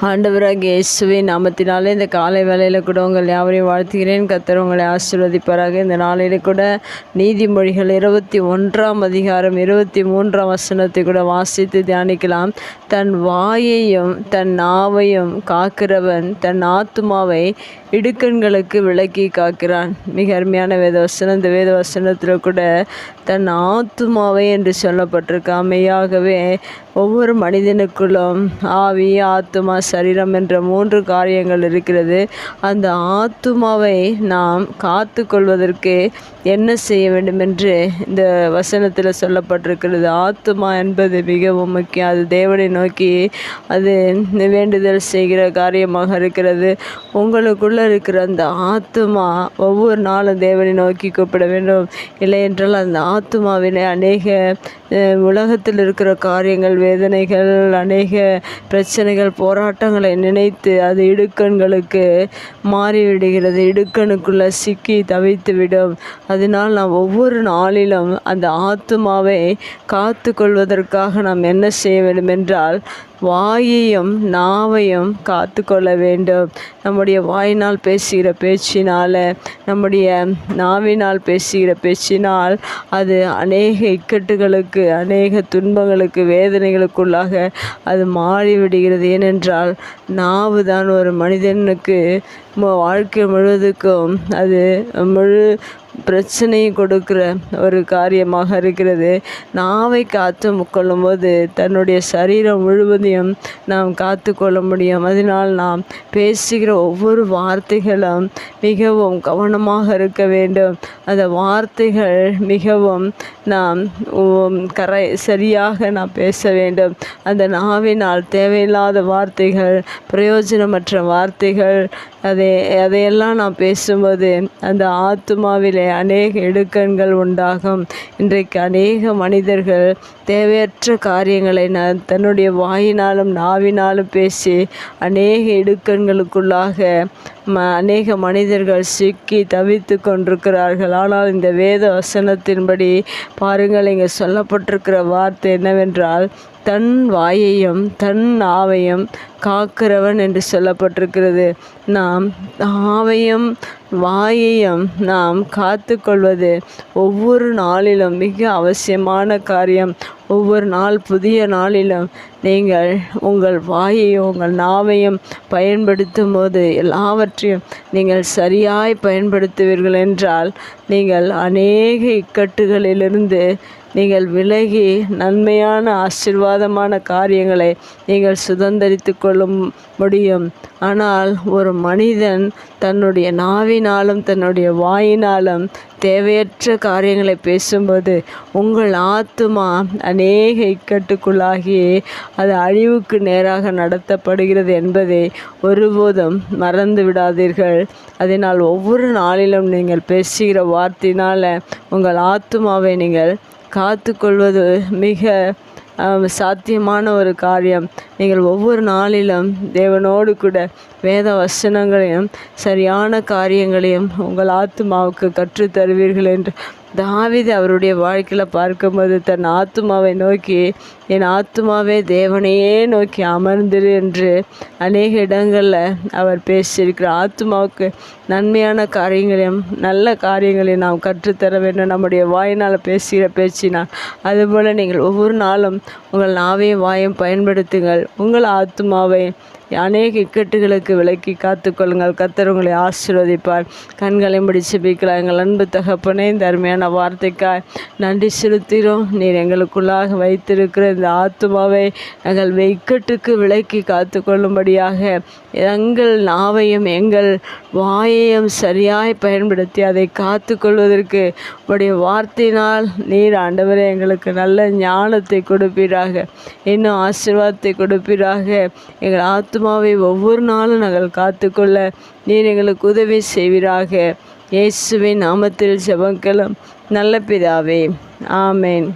ஆண்டவராகிய இயேசுவின் நாமத்தினாலே இந்த காலை வேளையில் கூட உங்கள் யாவரையும் வாழ்த்துகிறேன். கர்த்தர் உங்களை ஆசீர்வதிப்பாராக. இந்த நாளில் கூட நீதிமொழிகள் 21 அதிகாரம் 23 வசனத்தை கூட வாசித்து தியானிக்கலாம். தன் வாயையும் தன் நாவையும் காக்கிறவன் தன் ஆத்துமாவை இடுக்கண்களுக்கு விலக்கி காக்கிறான். மிக அருமையான வேதவசனம். இந்த வேதவசனத்தில் கூட தன் ஆத்துமாவை என்று சொல்லப்பட்டிருக்க மெய்யாகவே ஒவ்வொரு மனிதனுக்குள்ளும் ஆவி, ஆத்துமா, சரீரம் என்ற 3 காரியங்கள் இருக்கிறது. அந்த ஆத்துமாவை நாம் காத்து கொள்வதற்கு என்ன செய்ய வேண்டும் என்று இந்த வசனத்தில் சொல்லப்பட்டிருக்கிறது. ஆத்துமா என்பது மிகவும் முக்கியம். அது தேவனை நோக்கி அது வேண்டுதல் செய்கிற காரியமாக இருக்கிறது. உங்களுக்குள்ள இருக்கிற அந்த ஆத்துமா ஒவ்வொரு நாளும் தேவனை நோக்கி கூப்பிட வேண்டும். இல்லை என்றால் அந்த ஆத்துமாவிலே அநேக உலகத்தில் இருக்கிற காரியங்கள், வேதனைகள், அநேக பிரச்சனைகள், போராட்டங்களை நினைத்து அது இடுக்கண்களுக்கு மாறிவிடுகிறது. இடுக்கணுக்குள்ளே சிக்கி தவித்து விடும். அதனால் நாம் ஒவ்வொரு நாளிலும் அந்த ஆத்துமாவை காத்து கொள்வதற்காக நாம் என்ன செய்ய வேண்டும் என்றால் வாயையும் நாவையும் காத்து கொள்ள வேண்டும். நம்முடைய வாயினால் பேசுகிற பேச்சினால், நம்முடைய நாவினால் பேசுகிற பேச்சினால் அது அநேக இக்கட்டுகளுக்கு, அநேக துன்பங்களுக்கு, வேதனைகளுக்குள்ளாக அது மாறிவிடுகிறது. ஏனென்றால் நாவு தான் ஒரு மனிதனுக்கு வாழ்க்கை முழுவதுக்கும் அது முழு பிரச்சனையை கொடுக்கிற ஒரு காரியமாக இருக்கிறது. நாவை காத்து கொள்ளும்போது தன்னுடைய சரீரம் முழுவதையும் நாம் காத்து கொள்ள முடியும். அதனால் நாம் பேசுகிற ஒவ்வொரு வார்த்தைகளும் மிகவும் கவனமாக இருக்க வேண்டும். அந்த வார்த்தைகள் மிகவும் நாம் சரியாக நாம் பேச வேண்டும். அந்த நாவினால் தேவையில்லாத வார்த்தைகள், பிரயோஜனமற்ற வார்த்தைகள், அதையெல்லாம் நாம் பேசும்போது அந்த ஆத்துமாவிலே அநேக இடுக்கண்கள் உண்டாகும். இன்றைக்கு அநேக மனிதர்கள் தேவையற்ற காரியங்களை தன்னுடைய வாயினாலும் நாவினாலும் பேசி அநேக இடுக்கண்களுக்குள்ளாக அநேக மனிதர்கள் சிக்கி தவித்து கொண்டிருக்கிறார்கள். ஆனால் இந்த வேத வசனத்தின்படி பாருங்கள், இங்கே சொல்லப்பட்டிருக்கிற வார்த்தை என்னவென்றால் தன் வாயையும் தன் நாவையும் காக்கிறவன் என்று சொல்லப்பட்டிருக்கிறது. நாம் நாவையும் வாயையும் நாம் காத்து கொள்வது ஒவ்வொரு நாளிலும் மிக அவசியமான காரியம். ஒவ்வொரு நாள், புதிய நாளிலும் நீங்கள் உங்கள் வாயையும் உங்கள் நாவையும் பயன்படுத்தும் போது எல்லாவற்றையும் நீங்கள் சரியாய் பயன்படுத்துவீர்கள் என்றால் நீங்கள் அநேக இக்கட்டுகளிலிருந்து நீங்கள் விலகி நன்மையான ஆசீர்வாதமான காரியங்களை நீங்கள் சுதந்தரித்து கொள்ள முடியும். ஆனால் ஒரு மனிதன் தன்னுடைய நாவினாலும் தன்னுடைய வாயினாலும் தேவையற்ற காரியங்களை பேசும்போது உங்கள் ஆத்துமா அநேக இக்கட்டுக்குள்ளாகி அது அழிவுக்கு நேராக நடத்தப்படுகிறது என்பதை ஒருபோதும் மறந்து விடாதீர்கள். அதனால் ஒவ்வொரு நாளிலும் நீங்கள் பேசுகிற வார்த்தையினால் உங்கள் ஆத்துமாவை நீங்கள் காத்து கொள்வது மிக சாத்தியமான ஒரு காரியம். நீங்கள் ஒவ்வொரு நாளிலும் தேவனோடு கூட வேத வசனங்களையும் சரியான காரியங்களையும் உங்கள் ஆத்துமாவுக்கு கற்றுத்தருவீர்கள் என்று தாவீது அவருடைய வாழ்க்கையில் பார்க்கும்போது தன் ஆத்துமாவை நோக்கி, என் ஆத்துமாவே தேவனையே நோக்கி அமர்ந்திரு என்று அநேக இடங்களில் அவர் பேசியிருக்கிறார். ஆத்துமாவுக்கு நன்மையான காரியங்களையும் நல்ல காரியங்களையும் நாம் கற்றுத்தர வேண்டும் நம்முடைய வாயினால் பேசுகிற பேச்சினால். அதுபோல் நீங்கள் ஒவ்வொரு நாளும் உங்கள் நாவையும் வாயும் பயன்படுத்துங்கள். உங்கள் ஆத்துமாவை அநேக இக்கட்டுகளுக்கு விலக்கி காத்துக்கொள்ளுங்கள். கர்த்தர் உங்களை ஆசீர்வதிப்பார். கண்களை முடிச்சு ஜெபிக்கலாம். எங்கள் அன்பு தகப்பனே, இந்த அருமையான வார்த்தைக்காய் நன்றி செலுத்துகிறோம். நீர் எங்களுக்குள்ளாக வைத்திருக்கிற இந்த ஆத்துமாவை நாங்கள் இக்கட்டுக்கு விலக்கி காத்து கொள்ளும்படியாக எங்கள் நாவையும் எங்கள் வாயையும் சரியாய் பயன்படுத்தி அதை காத்து கொள்வதற்கு உடைய வார்த்தையினால் நீர் ஆண்டவரே எங்களுக்கு நல்ல ஞானத்தை கொடுப்பீராக, இன்னும் ஆசீர்வாதத்தை கொடுப்பீராக. எங்கள் ஆத்துமாவை ஒவ்வொரு நாளும் நாங்கள் காத்துக்கொள்ள நீர் எங்களுக்கு உதவி செய்வீராக. இயேசுவின் நாமத்தில் ஜெபங்களும் நல்ல பிதாவே, ஆமேன்.